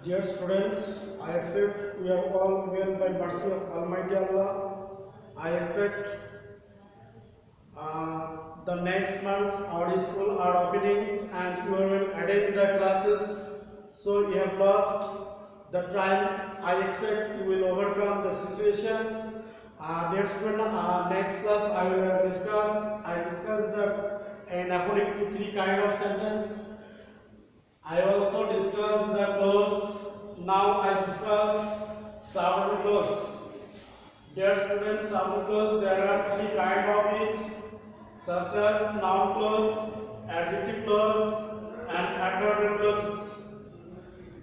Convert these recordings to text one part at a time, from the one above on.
Dear students, I expect we are all well by mercy of Almighty Allah. I expect the next month our school are opening and you will attend the classes. So you have lost the time. I expect you will overcome the situations. Dear student, next class I will discuss. I discussed the and according to three kind of sentence. I also discussed the clause. Now I discuss sound clause. Dear students, sound clause there are three kind of it, such as noun clause, adjective clause, and adverb clause.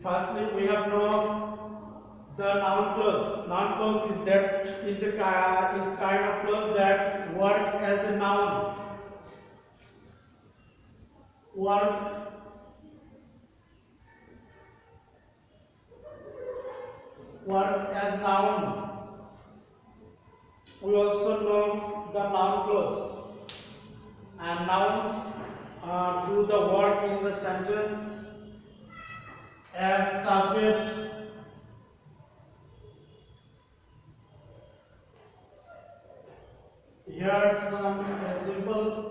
Firstly, we have known the noun clause. Noun clause is that is kind of clause that work as a noun. Work as noun. We also know the noun clause, and nouns do the work in the sentence as subject, here some example.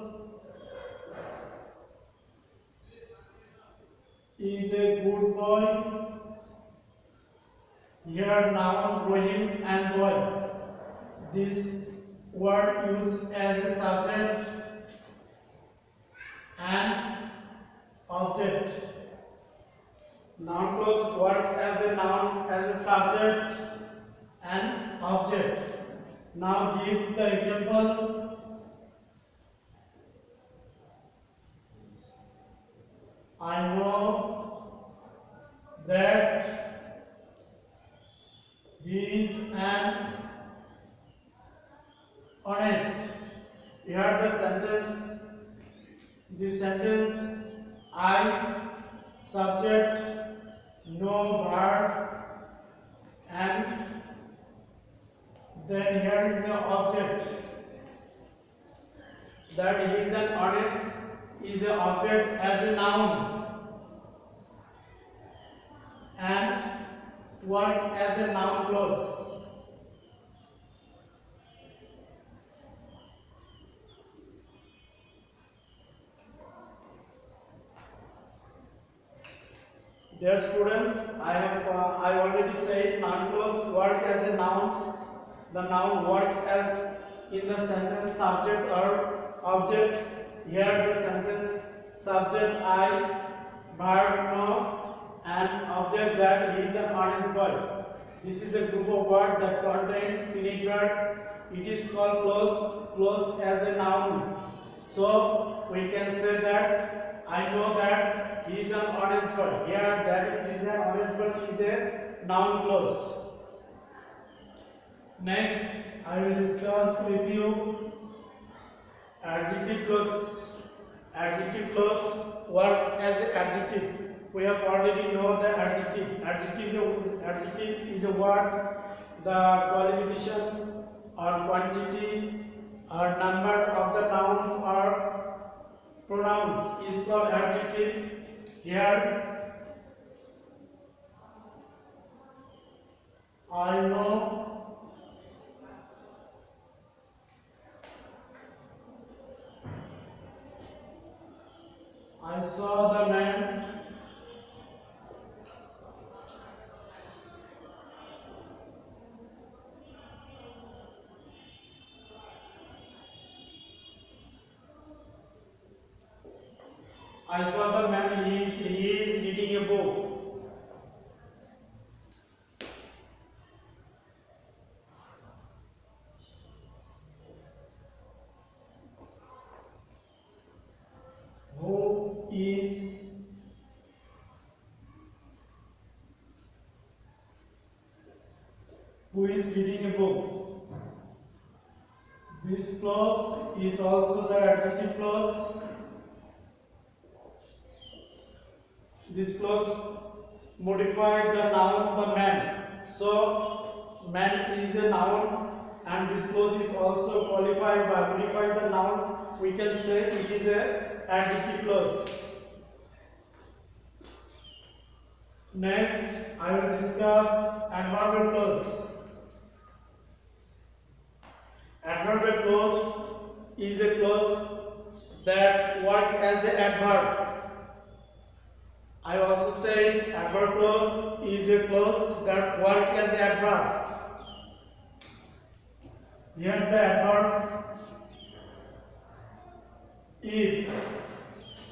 Is a good boy. Here noun Rohim and boy. This word used as a subject and object. Noun clause work as a noun, as a subject and object. Now give the example. I know that he is an honest. Here the sentence. This sentence I subject no verb and then here is the object. That he is an honest is an object as a noun and work as a noun clause. Dear students, I already said noun clause work as a noun. The noun work as in the sentence subject or object. Here the sentence subject I, verb no, and object that he is an honest boy. This is a group of words that contain finite verb. It is called clause as a noun. So we can say that I know that he is an honest boy. Here that is an honest boy is a noun clause. Next, I will discuss with you adjective clause. Adjective clause work as an adjective. We have already know the adjective. Adjective is a word. The qualification or quantity or number of the nouns or pronouns is called adjective. Here, I know I saw the man. I saw the man. He is reading a book. Who is reading a book? This clause is also the adjective clause. This clause modifies the noun the man. So man is a noun and this clause is also qualified by modify the noun. We can say it is a adjective clause. Next, I will discuss adverbial clause. Adverbial clause is a clause that work as an adverb. I also said adverb clause is a clause that work as an adverb. Here the adverb if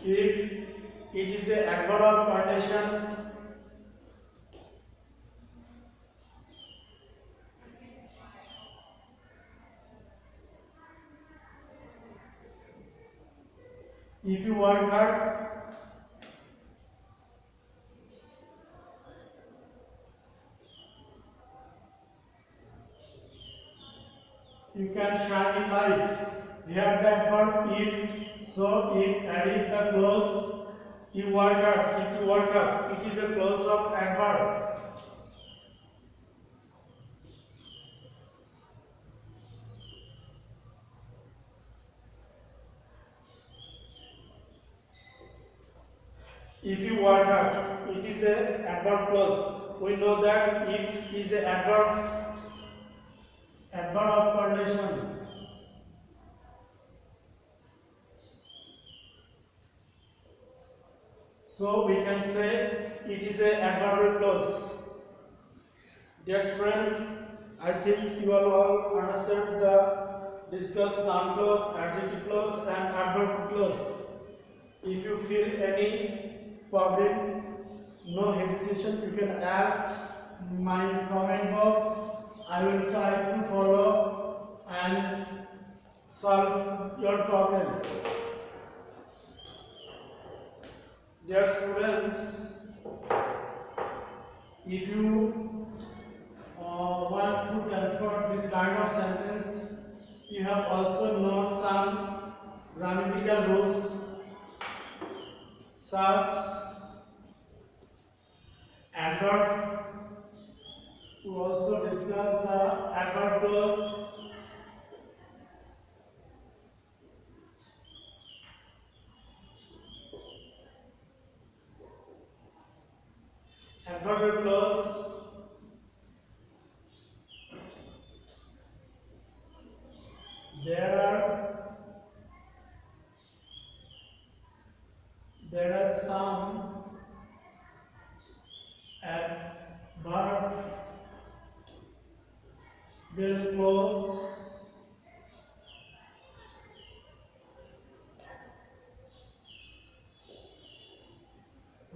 it is a adverb of condition, if you work hard, you can shine in life. Here the adverb if, so if adding the clause you work hard, if you work hard, it is a clause of adverb. If you work hard, it is a adverb clause. We know that if is a adverb of condition. So we can say it is a adverbial clause. Dear student, I think you all understand the discussed noun clause, adjective clause and adverb clause. If you feel any problem, no hesitation, you can ask my comment box. I will try to follow and solve your problem. Dear students, if you want to transfer this kind of sentence, you have also know some grammatical rules such adverb. We also discuss the adverb clause. Adverb clause. There are some adverb clause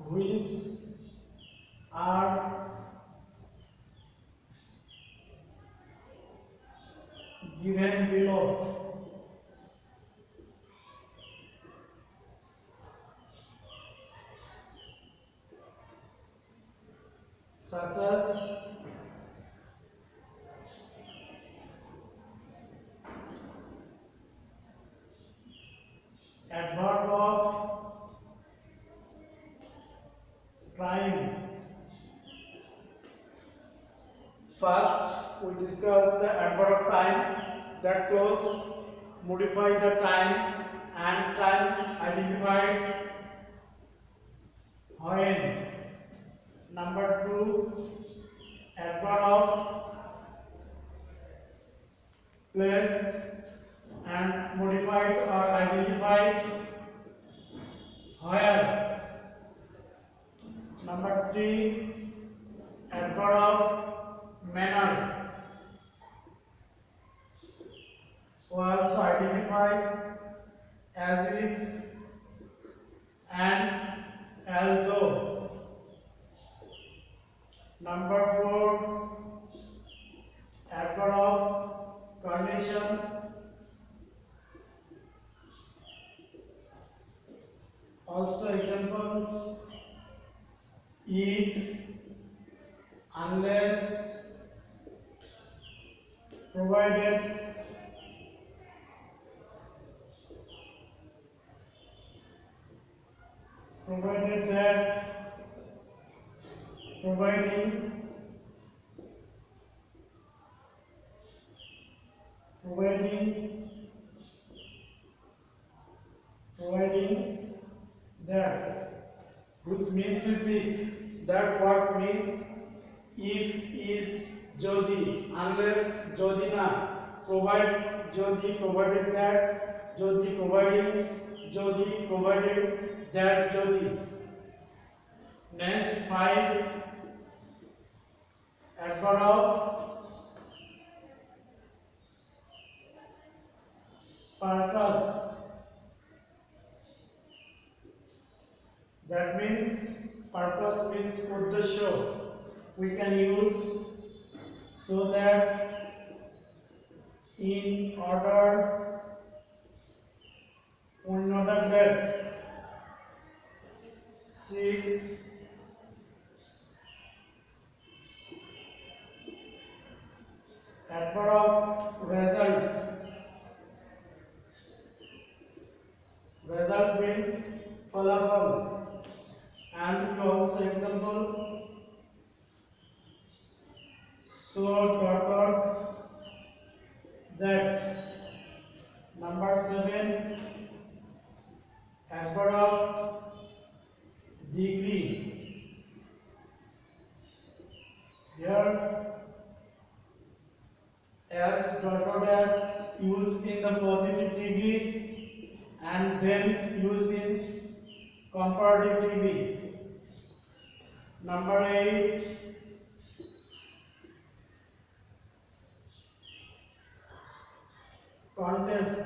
which are given below. Such as adverb of trying. First, we discuss the adverb of time. That clause modify the time and time identified when. Number 2, adverb of place and modified or identified where. Number 3, adverb of manner. We also identify as if and as though. Number 4, adverb of condition. Also example, if, unless, provided, that, providing, that, which means is if. That word means if is jodi, unless jodi na, provide jodi, provided that, jodi providing, jodi provided that, jodi. Next, 5 adverb of purpose. That means purpose means uddesho. We can use so that, in order, order that. 6 adverb of result. Result means falafel. And we also example, so that. Number 7 adverb of degree. Here as used in the positive degree and then used in comparative degree. Number 8 contest.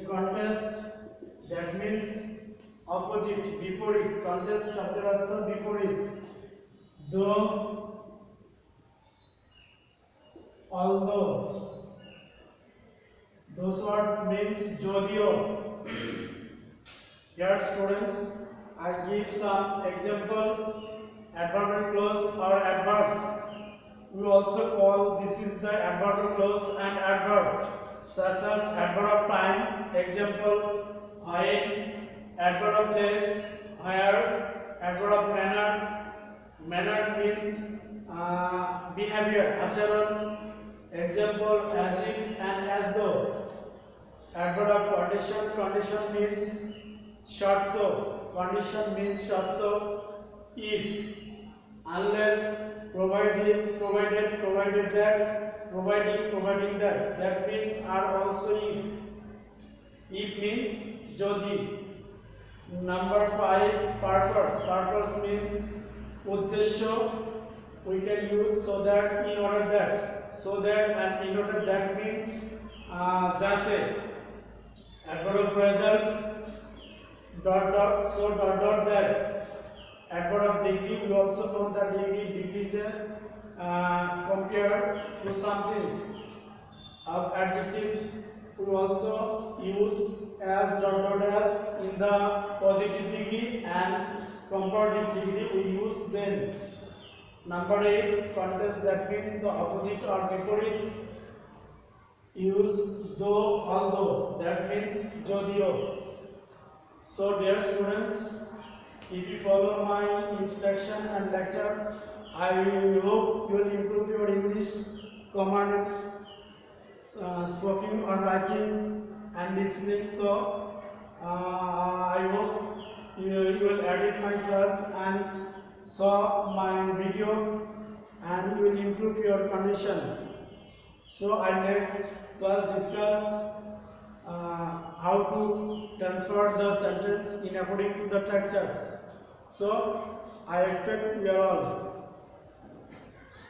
Contest, that means opposite, বিপরীত. Contest শব্দের অর্থ বিপরীত. Though, although. Those word means jodio. Here students, I give some example adverb clause or adverbs. We also call this is the adverb clause and adverb, such as adverb of time, example when, adverb of place, where, adverb of manner. Manner means behavior, acharan, example as if and as though. Adverb of condition. Condition means sharto. Condition means sharto. If, unless, provided that, providing that. That means are also if. If means jodi. Number 5 purpose. Purpose means uddesho. We can use so that, in order that. So that and in order that means jate. Adverb of results, so that. Adverb of degree, we also know that degree is compared to some things. Of adjectives, we also use as as in the positive degree and comparative degree we use then. Number 8 contest, that means the opposite or বিপরীত. Use though, although, that means jodio. So dear students, if you follow my instruction and lecture, I hope you will improve your English command, speaking or writing and listening. So I hope you will edit my class and saw my video and you will improve your condition. So I next class discuss how to transfer the sentence in according to the structures. So I expect you are all